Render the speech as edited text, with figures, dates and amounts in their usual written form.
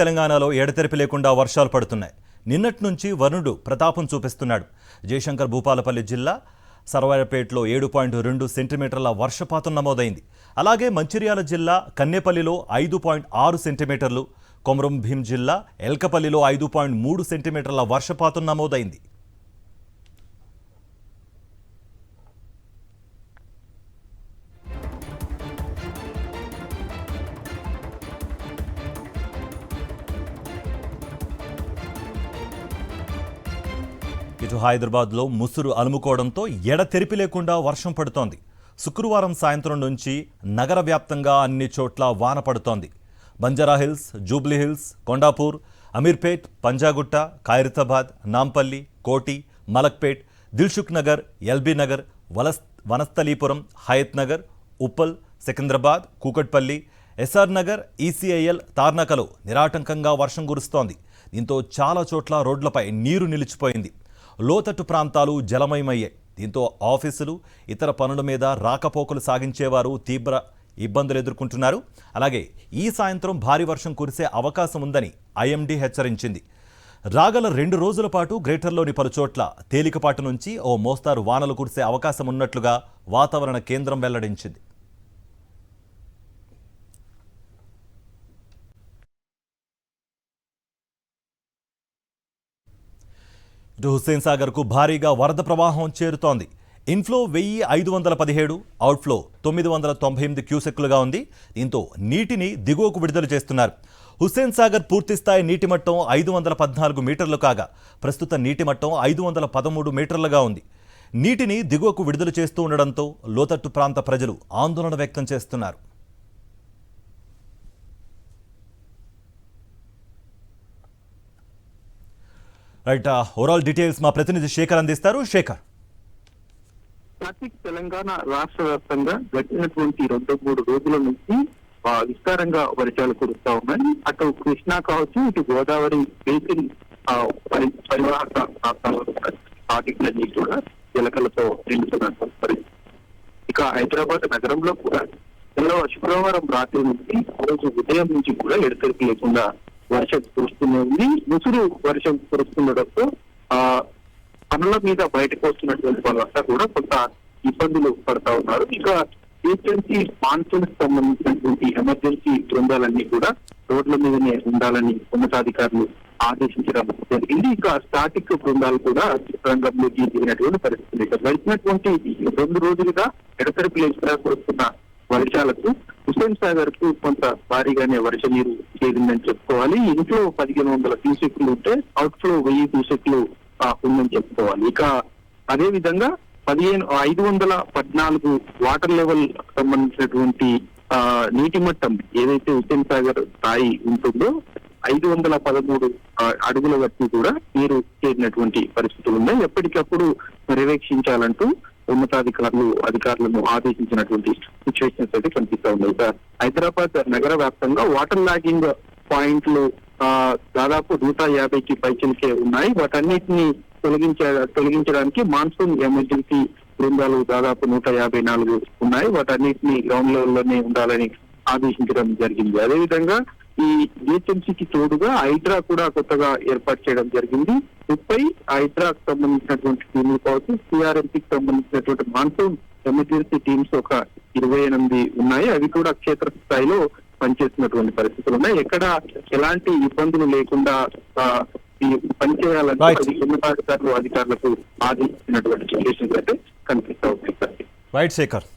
తెలంగాణలో ఎడతెరిపి లేకుండా వర్షాలు పడుతున్నాయి. నిన్నటి నుంచి వరుణుడు ప్రతాపం చూపిస్తున్నాడు. జయశంకర్ భూపాలపల్లి జిల్లా సర్వాయపేటలో 7.2 సెంటీమీటర్ల వర్షపాతం నమోదైంది. అలాగే మంచిర్యాల జిల్లా కన్నేపల్లిలో 5.6 సెంటీమీటర్లు, కొమరం భీం జిల్లా ఎల్కపల్లిలో 5.3 సెంటీమీటర్ల వర్షపాతం నమోదైంది. ఇటు హైదరాబాద్లో ముసురు అలుముకోవడంతో ఎడతెరిపి లేకుండా వర్షం పడుతోంది. శుక్రవారం సాయంత్రం నుంచి నగర వ్యాప్తంగా అన్ని చోట్ల వాన పడుతోంది. Banjara Hills, Jubilee Hills, Kondapur, Ameerpet, Panjagutta, Khairatabad, Nampally, Koti, Malakpet, Dilsukh Nagar, LB Nagar, Vanasthalipuram, Hayat Nagar, Uppal, Secunderabad, Kukatpally, SR Nagar, ECIL, తార్నాకలో నిరాటంకంగా వర్షం కురుస్తోంది. దీంతో చాలా చోట్ల రోడ్లపై నీరు నిలిచిపోయింది. లోతట్టు ప్రాంతాలు జలమయమయ్యాయి. దీంతో ఆఫీసులు, ఇతర పనుల మీద రాకపోకలు సాగించేవారు తీవ్ర ఇబ్బందులు ఎదుర్కొంటున్నారు. అలాగే ఈ సాయంత్రం భారీ వర్షం కురిసే అవకాశం ఉందని ఐఎండీ హెచ్చరించింది. రాగల 2 రోజుల పాటు గ్రేటర్లోని పలుచోట్ల తేలికపాటి నుంచి ఓ మోస్తారు వానలు కురిసే అవకాశం ఉన్నట్లుగా వాతావరణ కేంద్రం వెల్లడించింది. హుస్సేన్ సాగర్కు భారీగా వరద ప్రవాహం చేరుతోంది. ఇన్ఫ్లో 1517, అవుట్ఫ్లో 998 క్యూసెక్లుగా ఉంది. దీంతో నీటిని దిగువకు విడుదల చేస్తున్నారు. హుస్సేన్ సాగర్ పూర్తిస్థాయి నీటి మట్టం 514 మీటర్లు కాగా ప్రస్తుత నీటి మట్టం 513 మీటర్లుగా ఉంది. నీటిని దిగువకు విడుదల చేస్తూ ఉండడంతో లోతట్టు ప్రాంత ప్రజలు ఆందోళన వ్యక్తం చేస్తున్నారు. రైట్, ఓవరాల్ డీటెయిల్స్ మా ప్రతినిధి శేఖర్ అందిస్తారు. శేఖర్, తెలంగాణ రాష్ట్ర వ్యాప్తంగా గడిచినటువంటి 2-3 రోజుల నుంచి విస్తారంగా వర్షాలు కురుస్తా ఉన్నాయి. అటు కృష్ణా కావచ్చు, ఇటు గోదావరి బేసిన్ పరివాహక ప్రాంతాలన్నీ కూడా జలకలతో నిండుతున్నటువంటి పరిస్థితి. ఇక హైదరాబాద్ నగరంలో కూడా శుక్రవారం రాత్రి నుంచి రోజు ఉదయం నుంచి కూడా ఎడతెరిపి లేకుండా వర్షం కురుస్తూనే ఉంది. ముసురు వర్షం కురుస్తుండటంతో పనుల మీద బయటకు వస్తున్నటువంటి వాళ్ళంతా కూడా కొంత ఇబ్బందులు పడతా ఉన్నారు. ఇక ఏజెన్సీ మాన్సూన్ సంబంధించినటువంటి ఎమర్జెన్సీ బృందాలన్నీ కూడా రోడ్ల మీదనే ఉండాలని ఉన్నతాధికారులు ఆదేశించడం జరిగింది. ఇక స్టాటిక్ బృందాలు కూడా రంగంలోకి దిగినటువంటి పరిస్థితి. ఇక గడిచినటువంటి 2 రోజులుగా ఎడతెరిపి లేకుండా కురుస్తున్న వర్షాలకు హుస్సేన్ సాగర్ కు కొంత భారీగానే వర్ష నీరు చేరిందని చెప్పుకోవాలి. ఇంట్లో 1500 క్యూసెక్లు ఉంటే అవుట్ ఫ్లో 1000 క్యూసెక్లు ఉందని చెప్పుకోవాలి. ఇక అదే విధంగా 514 వాటర్ లెవెల్ సంబంధించినటువంటి నీటి మట్టం ఏదైతే హుస్సేన్ సాగర్ స్థాయి ఉంటుందో 513 అడుగుల వరకు కూడా నీరు చేరినటువంటి పరిస్థితులు ఉన్నాయి. ఎప్పటికప్పుడు పర్యవేక్షించాలంటూ అధికారులను ఆదేశించినటువంటి సిచ్యువేషన్స్ అయితే కనిపిస్తా ఉన్నాయి. హైదరాబాద్ నగర వ్యాప్తంగా వాటర్ లాగింగ్ పాయింట్లు దాదాపు 150కి పైచిలకే ఉన్నాయి. వాటన్నిటిని తొలగించడానికి మాన్సూన్ ఎమర్జెన్సీ బృందాలు దాదాపు 154 ఉన్నాయి. వాటన్నిటిని గ్రౌండ్ లెవెల్లోనే ఉండాలని ఆదేశించడం జరిగింది. అదేవిధంగా ఈ జిహెచ్ఎంసీకి తోడుగా హైడ్రా కూడా కొత్తగా ఏర్పాటు చేయడం జరిగింది. 30 హైడ్రాకు సంబంధించినటువంటి టీంలు కావచ్చు, సిఆర్ఎంసీకి సంబంధించినటువంటి మాన్సూన్ ఎమర్జెన్సీ టీమ్స్ ఒక 28 ఉన్నాయి. అవి కూడా క్షేత్ర స్థాయిలో పనిచేస్తున్నటువంటి పరిస్థితులు ఉన్నాయి. ఎక్కడ ఎలాంటి ఇబ్బందులు లేకుండా పనిచేయాలంటే ఉన్నతాధికారులకు ఆదేశించినటువంటి సిచ్యువేషన్స్ అయితే కనిపిస్తా ఉంది. రైట్ శేఖర్.